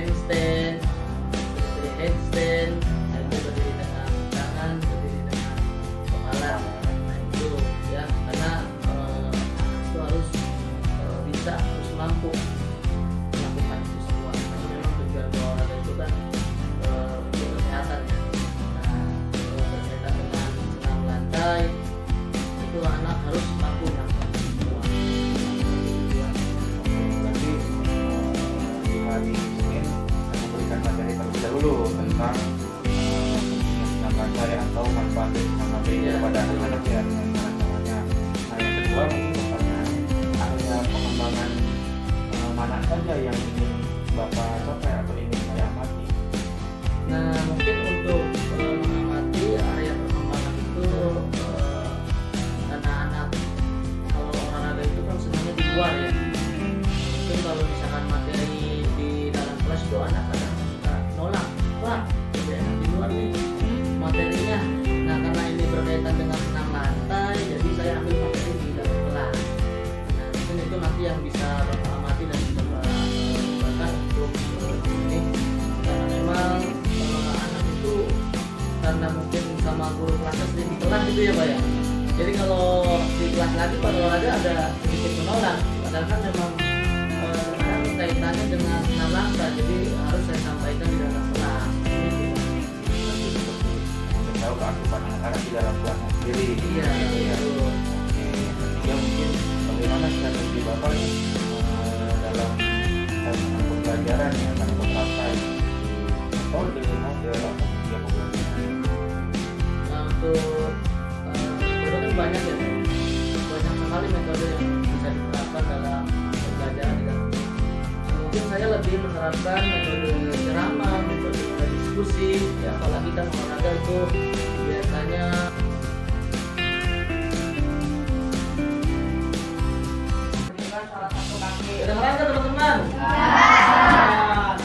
handstand, nah itu berdiri dengan tangan, berdiri dengan kepala. Nah itu ya, karena anak itu harus harus mampu melakukan itu semua. Karena memang tujuan olahraga itu kan untuk kesehatan ya. Nah berkaitan dengan senam lantai itu anak harus mampu melakukan itu semua. Berarti di hari Senin saya memberikan materi terlebih dahulu tentang senam lantai atau manfaat dari senam lantai kepada anak-anak ya, dengan caranya. Nah yang kedua mungkin area pengembangan mana saja yang ingin Bapak capai atau ingin saya amati. Nah mungkin untuk mengamati area perkembangan itu karena anak kalau olahraga itu kan senangnya di luar ya. Mungkin kalau misalkan materi di dalam kelas itu anak kadang suka nolak, wah udah enak di luar nih materinya. Nah karena ini berkaitan dengan senam lantai, jadi saya ambil materi di dalam kelas. Nah mungkin itu nanti yang bisa Bapak amati dan bisa Bapak untuk ini, karena memang anak itu karena mungkin sama guru kelasnya sering di kelas gitu ya Pak ya. Jadi kalau di kelas lagi pada olahraga ada sedikit menolak, padahal kan memang kaitannya dengan senam lantai, jadi harus saya sampaikan di dalam kelas. Tahu keaktifan anak-anak di dalam kelasnya sendiri. Iya, ya. betul. Oke, ya mungkin bagaimana strategi Bapak dalam pembelajaran ya, akan menerapkan metode atau dia pembelajaran. Nah untuk metode kan banyak ya, banyak sekali metode yang bisa diterapkan dalam pembelajaran di dalam. Mungkin saya lebih menerapkan metode ceramah, metode diskusi, ya apalagi kan olahraga itu biasanya Salah satu kaki. kedengeran kan teman-teman? Nah,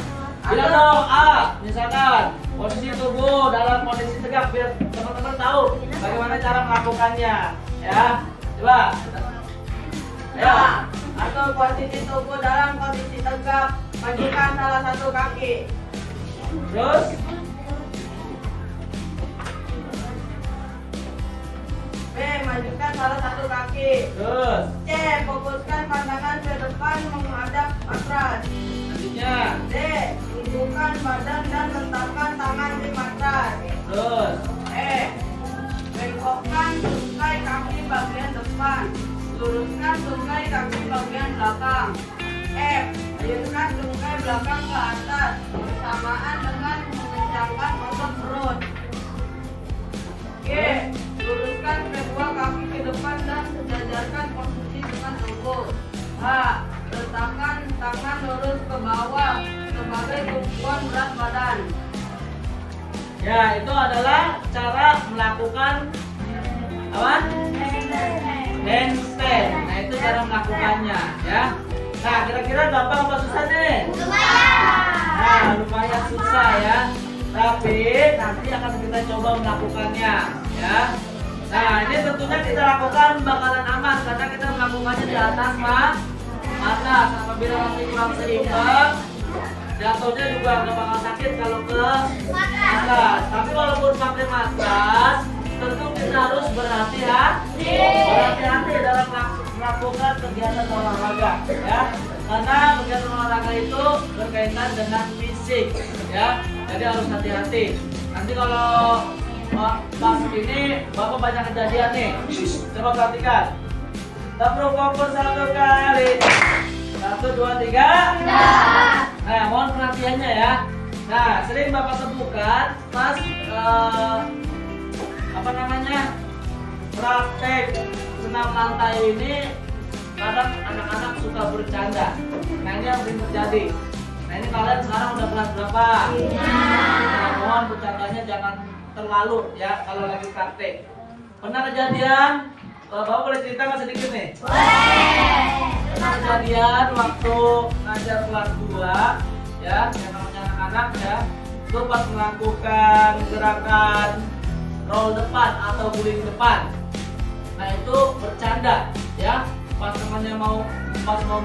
bilang dong A, misalkan posisi tubuh dalam posisi tegak biar teman-teman tahu bagaimana cara melakukannya, ya. Coba. Ayo. Atau posisi tubuh dalam posisi tegak, majukan salah satu kaki. Terus B. Majukan salah satu kaki. terus C. Fokuskan pandangan ke depan menghadap matras. selanjutnya D. Tundukkan badan dan letakkan tangan di matras. terus E. Bengkokkan tungkai kaki bagian depan. Luruskan tungkai kaki bagian belakang. F. Ayunkan tungkai belakang ke atas bersamaan dengan mengencangkan otot perut. G. Luruskan kedua kaki ke depan dan sejajarkan posisi dengan tubuh. H. Letakkan tangan lurus ke bawah sebagai tumpuan berat badan. ya itu adalah cara melakukan apa? Handstand. Nah itu cara melakukannya ya. Nah kira-kira gampang apa susah nih? Nah lumayan susah ya. Tapi nanti akan kita coba melakukannya ya. Nah ini tentunya kita lakukan bakalan aman karena kita melakukannya di atas atas. Apabila nanti kurang seimbang, jatuhnya juga nggak bakal sakit kalau ke atas. Tapi walaupun pakai matras, tentu kita harus berhati-hati dalam melakukan kegiatan olahraga ya. Karena kegiatan olahraga itu berkaitan dengan fisik ya. Jadi harus hati-hati. Nanti kalau pas ini Bapak banyak kejadian nih. Coba perhatikan. Tabruk kompor 1 kali. 1, 2, 3. Nah, mohon perhatiannya ya. Nah, sering Bapak temukan pas praktek senam lantai ini kadang anak-anak suka bercanda. Nah, ini yang sering terjadi. Nah, ini kalian sekarang udah kelas berapa? Nah, mohon bercandanya jangan terlalu ya kalau lagi praktek. Pernah kejadian? Bapak boleh cerita nggak sedikit nih? Pernah kejadian waktu ngajar kelas 2 ya, yang namanya anak-anak ya, itu pas melakukan gerakan roll depan atau guling depan. Nah itu bercanda ya, pas temannya mau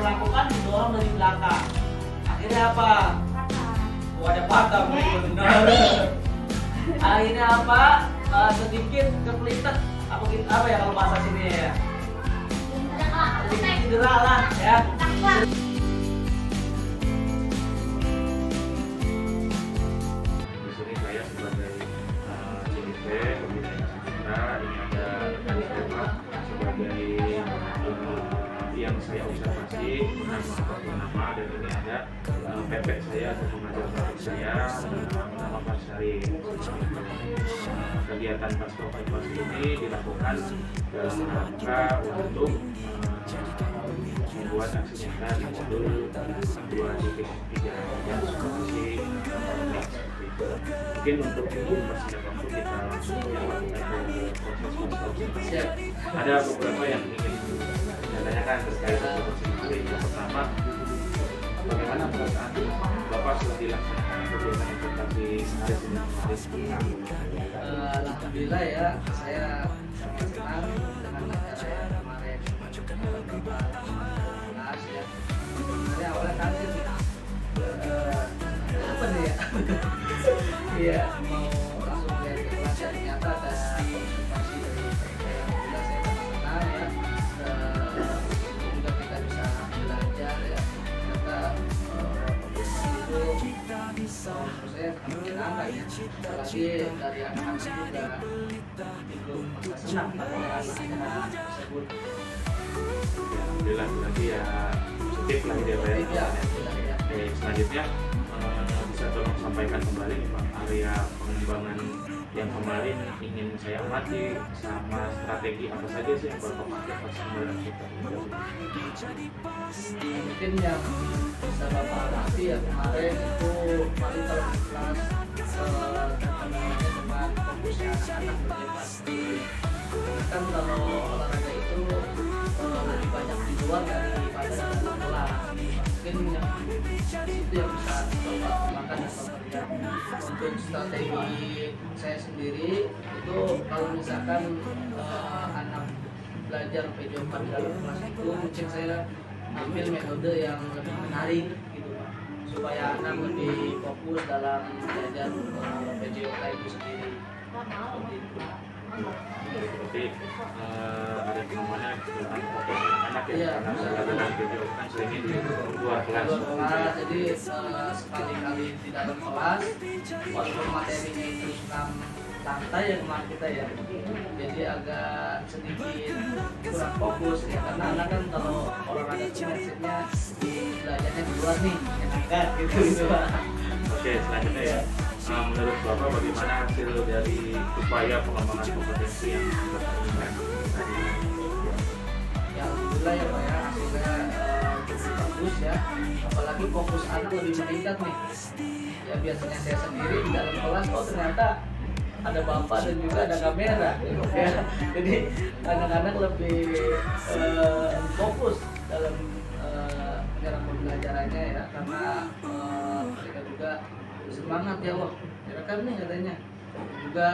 melakukan didorong dari belakang. Akhirnya apa? Tapi benar. Akhirnya apa? Sedikit kepelitet. Apa ya kalau bahasa sini ya? Sedikit cedera lah ya. Di sini saya sebagai CDP Pembinaan Citra, ini ada rekan saya sebagai yang saya observasi nama dan ini ada PP saya atau pengajar praktik saya nama Pak Syari. Kegiatan pasca evaluasi ini dilakukan dalam rangka untuk membuat aksi nyata di modul 2.3 yang supervisi mungkin untuk mempersiapkan waktu kita langsung melakukan proses pasca. Ada beberapa yang ingin saya tanyakan terkait observasi yang pertama, bagaimana perasaan Bapak setelah dilaksanakan kegiatan observasi hari Senin kemarin? Alhamdulillah ya, saya sangat senang dengan acara yang kemarin kelas ya. Sebenarnya awalnya kaget apa nih ya? Iya, mau langsung lihat ke kelas ya, ternyata ada observasi dari alhamdulillah saya sangat senang ya. Juga kita bisa belajar ya. Ternyata observasi itu menurut saya sangat menyenangkan ya. Apalagi dari anak-anak juga ikut merasa senang pada acara tersebut. Alhamdulillah berarti ya positif lah dia Pak ya. Oke, selanjutnya bisa tolong sampaikan kembali nih Pak area pengembangan yang kemarin ingin saya amati sama strategi apa saja sih yang Bapak pakai pas kemarin kita Mungkin yang bisa Bapak amati ya kemarin itu paling kalau di kelas terkenalnya cuma fokusnya anak-anak berdebat. Kan kalau olahraga itu lebih banyak di luar daripada dalam kelas. Mungkin yang itu yang bisa Bapak kembangkan dan Bapak lihat. Untuk strategi saya sendiri itu kalau misalkan anak belajar PJ4 dalam kelas itu mungkin saya ambil metode yang lebih menarik gitu Pak, supaya anak lebih fokus dalam belajar PJOK itu sendiri. Seperti itu. Berarti ada kemana fokus anak ya Iya, karena dalam video kan seringnya di luar kelas. Jadi sekali-kali di dalam kelas walaupun materinya itu tentang lantai ya kemarin kita ya, jadi agak sedikit kurang fokus ya, karena anak kan kalau olahraga itu mindsetnya belajarnya di luar nih, enakan gitu Pak. Oke, selanjutnya ya, menurut Bapak bagaimana hasil dari upaya pengembangan kompetensi yang Bapak inginkan tadi? Ya alhamdulillah ya Pak ya, hasilnya cukup bagus ya, apalagi fokus anak lebih meningkat nih. Ya biasanya saya sendiri di dalam kelas kok ternyata ada bapak dan juga ada kamera gitu ya. Jadi anak-anak lebih fokus dalam menyerap pembelajarannya ya, karena mereka juga semangat ya, wah direkam nih katanya, juga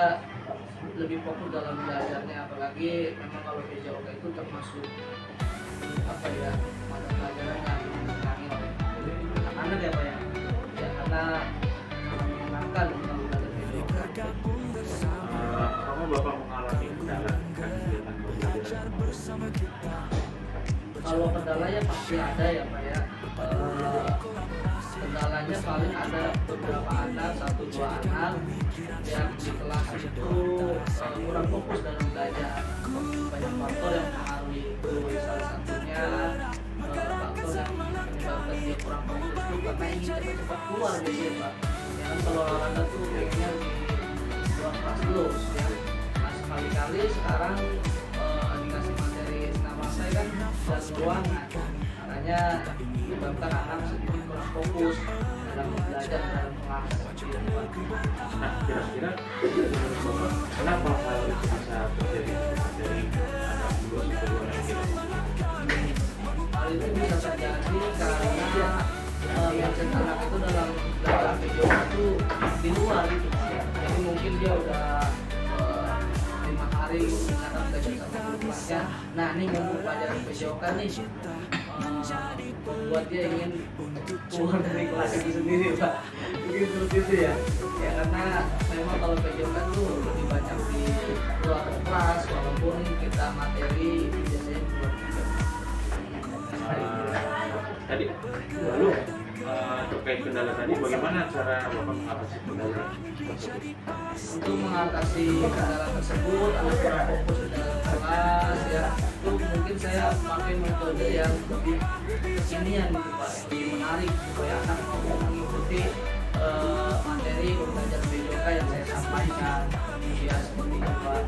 lebih fokus dalam belajarnya. Apalagi memang kalau PJOK itu termasuk apa ya, mata pelajaran yang disenangi oleh anak-anak ya Pak ya, ya karena menyenangkan kalau belajar PJOK. Kamu Bapak mengalami kendala kegiatan pembelajaran kemarin? Kalau kendala ya pasti ada ya Pak ya. Kendalanya paling ada beberapa anak, 1-2 anak yang di kelas itu kurang fokus dalam belajar. Banyak faktor yang mempengaruhi itu, salah satunya faktor yang menyebabkan dia kurang fokus itu karena ingin cepat-cepat keluar biasanya Pak. Ya kan kalau olahraga tuh pengennya di luar kelas dulu ya. Nah sekali-kali sekarang dikasih materi senam lantai kan dalam ruangan, makanya menyebabkan anak sedikit kurang fokus dalam belajar dalam kelas gitu Pak. Nah, kira-kira menurut Bapak kenapa hal itu bisa terjadi dari anak dua yang tidak? Hal itu bisa terjadi karena mindset anak itu dalam belajar video itu di luar gitu Pak. Jadi mungkin dia udah 5 hari misalkan belajar sama guru kelasnya, nah ini mau pelajaran PJOK nih, buat dia ingin keluar dari kelas itu sendiri Pak. Begitu mungkin seperti itu ya. Ya karena memang kalau PJOK tuh lebih banyak di luar kelas, walaupun kita materi biasanya di luar juga. Tadi lalu terkait kendala tadi, bagaimana cara Bapak mengatasi kendala tersebut? Untuk mengatasi kendala tersebut, anak kurang fokus di dalam kelas ya, itu mungkin saya pakai metode yang lebih kekinian gitu Pak, yang lebih menarik supaya anak mau mengikuti materi pembelajaran PJOK yang saya sampaikan ya, seperti itu Pak.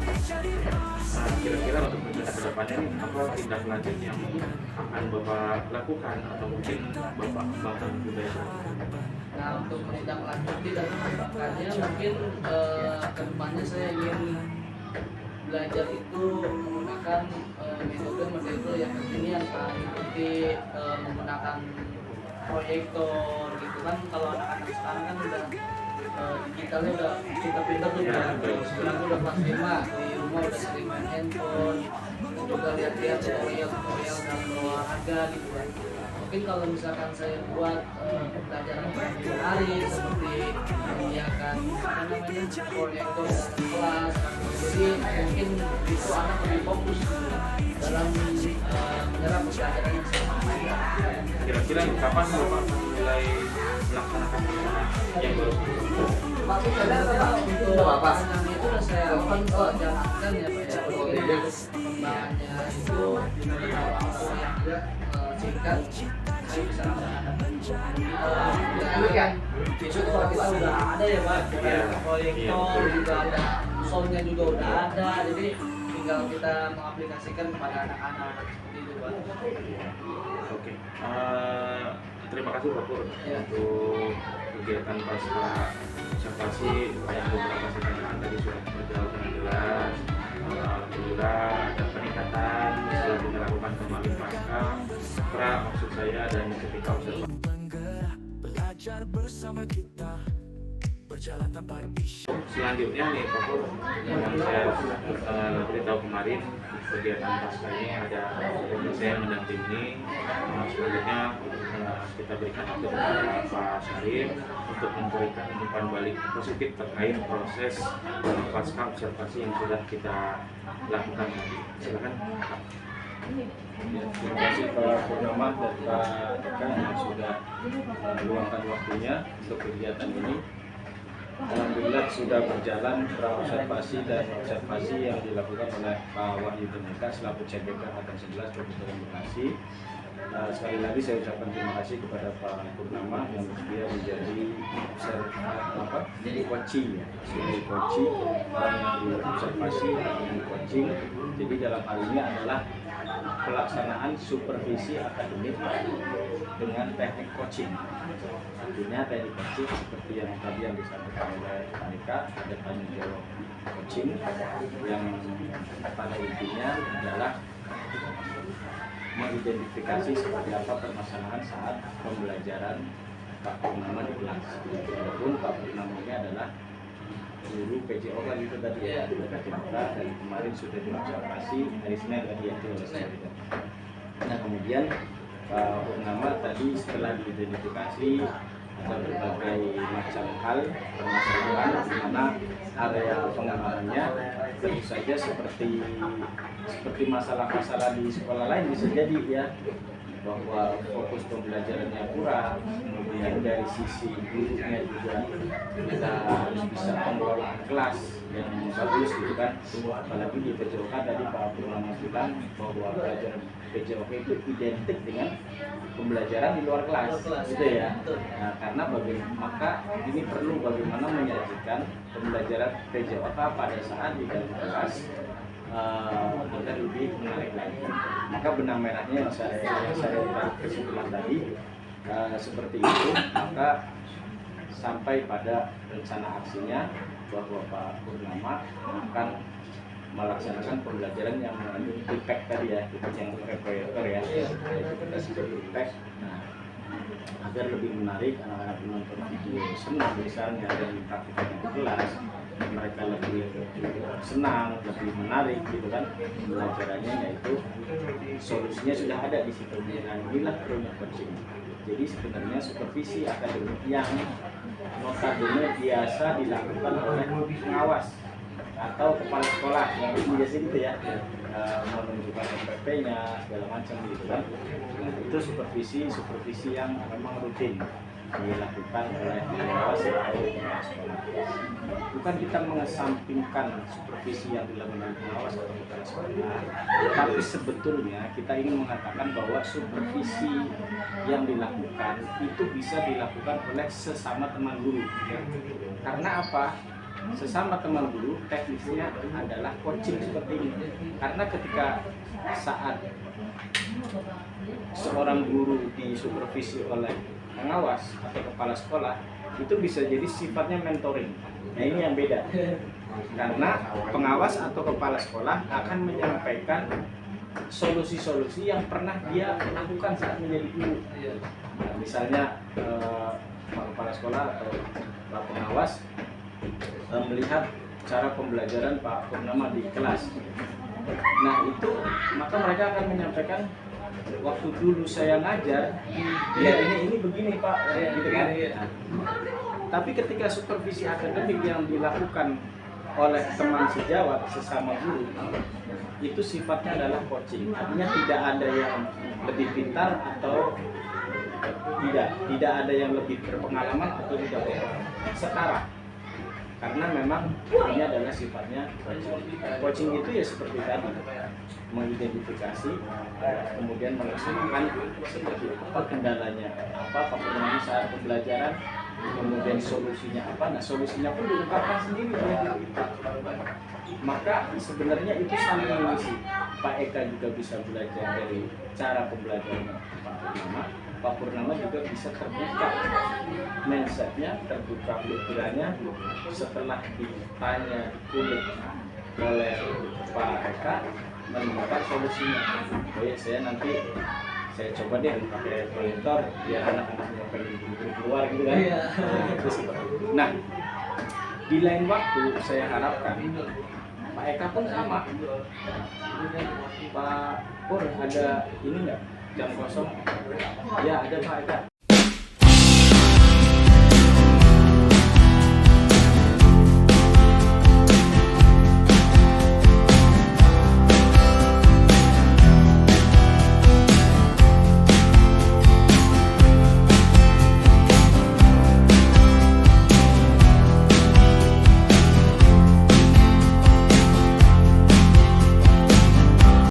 Kira-kira untuk rencana kedepannya ini apa tindak lanjut yang akan Bapak lakukan atau mungkin Bapak kembangkan budaya? Nah, untuk menindaklanjuti dan mengembangkannya mungkin kedepannya saya ingin belajar itu menggunakan metode yang kekinian Pak, seperti menggunakan proyektor gitu kan. Kalau anak-anak sekarang kan udah digitalnya udah pintar-pintar tuh ya. Sekarang udah kelas 5, di rumah udah sering main handphone, juga lihat-lihat tutorial dalam olahraga gitu kan. Mungkin kalau misalkan saya buat pembelajaran yang lebih menarik seperti menyediakan proyektor dalam kelas, jadi mungkin itu anak lebih fokus dalam menyerap pembelajaran yang saya sampaikan. Kira-kira kapan Bapak mulai melaksanakan rencana yang baru? Untuk penanganan itu udah saya jalankan ya Pak ya. Mungkin pengembangannya itu dalam waktu yang singkat saya bisa laksanakan. Ya, besok kalau kita udah ada ya Pak, proyektor juga ada, soundnya juga udah ada, jadi tinggal kita mengaplikasikan kepada anak-anak seperti itu Pak. Oke, terima kasih Pak Pur untuk kegiatan pasca observasi yang beberapa pertanyaan tadi sudah berjalan dengan jelas. Alhamdulillah ada peningkatan setelah kita lakukan kembali pasca maksud saya dan ketika observasi. Selanjutnya nih Pak Pur, yang saya beritahu kemarin kegiatan pasca ini ada saya mendampingi. Selanjutnya kita berikan waktu kepada Pak Syarif untuk memberikan umpan balik positif terkait proses pasca observasi yang sudah kita lakukan tadi. Silakan. Ya, terima kasih Pak Purnama dan Pak Eka yang sudah meluangkan waktunya untuk kegiatan ini. Alhamdulillah sudah berjalan praobservasi dan observasi yang dilakukan oleh Pak Wahyu dan Eka selaku CPK Angkatan 11 Kabupaten Bekasi. Sekali lagi saya ucapkan terima kasih kepada Pak Purnama yang bersedia menjadi coaching ya, sebagai coaching orang yang diobservasi dan coaching. Jadi dalam hal ini adalah pelaksanaan supervisi akademik dengan teknik coaching. Artinya teknik coaching seperti yang tadi yang disampaikan oleh Pak Eka, ada tanggung jawab coaching yang pada intinya adalah mengidentifikasi seperti apa permasalahan saat pembelajaran Pak Purnama di kelas. Walaupun Pak Purnama ini adalah guru PJO kan itu tadi ya, dan kemarin sudah diobservasi hari Senin tadi ya oleh saya. Nah kemudian Pak Purnama tadi setelah diidentifikasi ada berbagai macam hal permasalahan di mana area pengembangannya tentu saja seperti masalah-masalah di sekolah lain bisa jadi ya, bahwa fokus pembelajarannya kurang, kemudian dari sisi gurunya juga kita harus bisa mengelola kelas yang bagus gitu kan. Apalagi di PJOK tadi Pak Purnama bilang bahwa pelajaran PJOK itu identik dengan pembelajaran di luar kelas gitu ya. Nah, karena maka ini perlu bagaimana menyajikan pembelajaran PJOK pada saat di dalam kelas agar lebih menarik lagi. Maka benang merahnya yang saya tarik kesimpulan tadi seperti itu, maka sampai pada rencana aksinya bahwa Pak Purnama akan melaksanakan pembelajaran yang mengandung impact tadi ya, yang proyektor ya, yaitu kita sebut impact. Nah, agar lebih menarik anak-anak menonton video senang misalnya dan praktiknya di kelas, mereka lebih senang, lebih menarik gitu kan pembelajarannya, yaitu solusinya sudah ada di situ. Nah, inilah perlunya coaching. Jadi sebenarnya supervisi akademik yang notabene biasa dilakukan oleh pengawas atau kepala sekolah yang biasa gitu ya, menunjukkan SPP-nya segala macam gitu kan. Itu supervisi yang memang rutin dilakukan oleh pengawas atau kepala sekolah. Bukan kita mengesampingkan supervisi yang dilakukan oleh pengawas atau kepala sekolah, tapi sebetulnya kita ingin mengatakan bahwa supervisi yang dilakukan itu bisa dilakukan oleh sesama teman guru. Karena apa? Sesama teman guru teknisnya adalah coaching seperti ini. Karena ketika saat seorang guru disupervisi oleh pengawas atau kepala sekolah, itu bisa jadi sifatnya mentoring. Nah ini yang beda, karena pengawas atau kepala sekolah akan menyampaikan solusi-solusi yang pernah dia lakukan saat menjadi guru. Nah, misalnya Pak Kepala Sekolah atau Pak Pengawas melihat cara pembelajaran Pak Purnama di kelas. Nah itu maka mereka akan menyampaikan, waktu dulu saya ngajar, ya ini begini Pak, gitu kan. Tapi ketika supervisi akademik yang dilakukan oleh teman sejawat sesama guru, itu sifatnya adalah coaching. Artinya tidak ada yang lebih pintar atau tidak ada yang lebih berpengalaman atau tidak setara. Karena memang ini adalah sifatnya coaching. Coaching itu ya seperti tadi, mengidentifikasi, kemudian melaksanakan seperti apa kendalanya, apa perkembangan saat pembelajaran, kemudian solusinya apa. Nah solusinya pun diungkapkan sendiri oleh kita. Maka sebenarnya itu saling mengisi. Pak Eka juga bisa belajar dari cara pembelajaran Pak Purnama. Pak Purnama juga bisa terbuka mindsetnya, terbuka pikirannya setelah ditanya kulit oleh Pak Eka, menemukan solusinya. Oh ya, saya coba deh pakai proyektor biar anak-anaknya pergi keluar gitu kan. Nah, di lain waktu saya harapkan Pak Eka pun sama. Pak Pur, ada ini nggak jam kosong? Ya ada Pak Eka.